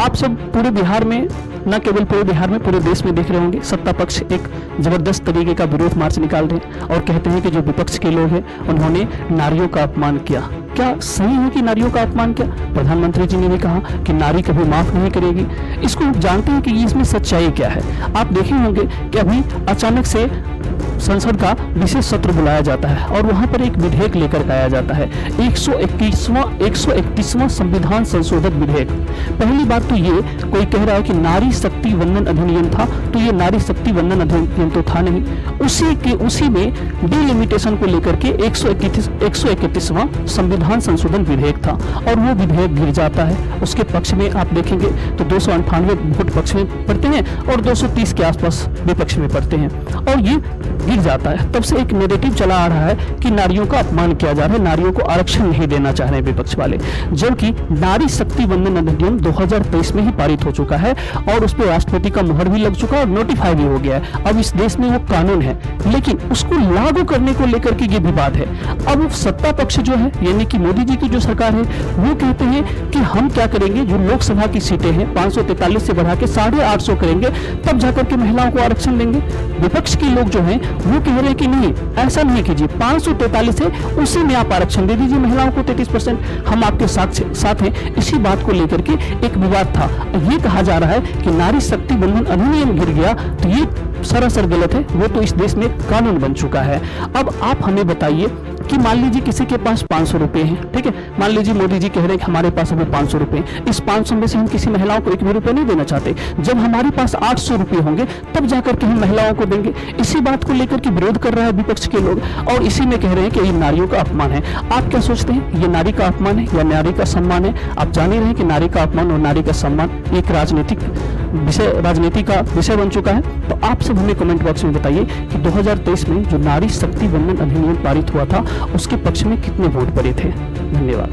आप सब पूरे बिहार में, न केवल पूरे बिहार में, पूरे देश में देख रहे होंगे, सत्ता पक्ष एक जबरदस्त तरीके का विरोध मार्च निकाल रहे हैं और कहते हैं कि जो विपक्ष के लोग हैं उन्होंने नारियों का अपमान किया। क्या सही है कि नारियों का अपमान किया? प्रधानमंत्री जी ने भी कहा कि नारी कभी माफ नहीं करेगी। इसको जानते हैं कि इसमें सच्चाई क्या है? आप देखे होंगे कि अभी अचानक से संसद का विशेष सत्र बुलाया जाता है और वहां पर एक विधेयक लेकर आया जाता है, 131वां संविधान संशोधन विधेयक। पहली बात तो ये, कोई कह रहा है कि नारी शक्ति वंदन अधिनियम था, तो ये नारी शक्ति वंदन अधिनियम तो था नहीं। उसी में डिलिमिटेशन को लेकर के 131वां संविधान संशोधन विधेयक था और वो विधेयक गिर जाता है। उसके पक्ष में आप देखेंगे तो 298 वोट पक्ष में पड़ते हैं और 230 के आसपास विपक्ष में पड़ते हैं और ये गिर जाता है। तब से एक नेगेटिव चला आ रहा है कि नारियों का अपमान किया जा रहा है, नारियों को आरक्षण नहीं देना चाह रहे हैं विपक्ष वाले, जबकि नारी शक्ति वंदन अधिनियम 2023 में ही पारित हो चुका है और उस पर राष्ट्रपति का मुहर भी लग चुका है और नोटिफाई भी हो गया है। अब इस देश में वो कानून है, लेकिन उसको लागू करने को लेकर के ये विवाद है। अब सत्ता पक्ष जो है, यानी कि मोदी जी की जो सरकार है, वो कहते हैं कि हम क्या करेंगे, जो लोकसभा की सीटें हैं 543 से बढ़ा के 850 करेंगे, तब जाकर के महिलाओं को आरक्षण देंगे। विपक्ष के लोग जो हैं वो कह रहे हैं कि नहीं, ऐसा नहीं कीजिए, 543 है उसी में आप आरक्षण दे दीजिए महिलाओं को 33%, हम आपके साथ हैं। इसी बात को लेकर के एक विवाद था। ये कहा जा रहा है कि नारी शक्ति वंदन अधिनियम गिर गया, तो ये सरासर गलत है, वो तो इस देश में कानून बन चुका है। अब आप हमें बताइए कि मान लीजिए किसी के पास 500 रुपए हैं, ठीक है, मान लीजिए मोदी जी कह रहे हैं कि हमारे पास अभी 500 रुपए, इस 500 में से हम किसी महिलाओं को 1 भी रुपए नहीं देना चाहते। जब हमारे पास 800 रुपए होंगे तब जाकर के हम महिलाओं को देंगे। इसी बात को लेकर के विरोध कर रहा है विपक्ष के लोग और इसी में कह रहे हैं कि ये नारियों का अपमान है। आप क्या सोचते हैं, ये नारी का अपमान है या नारी का सम्मान है? आप जान ही रहे हैं कि नारी का अपमान और नारी का सम्मान एक राजनीति का विषय बन चुका है। तो आप सब हमें कमेंट बॉक्स में बताइए कि 2023 में जो नारी शक्ति वंदन अधिनियम पारित हुआ था उसके पक्ष में कितने वोट पड़े थे। धन्यवाद।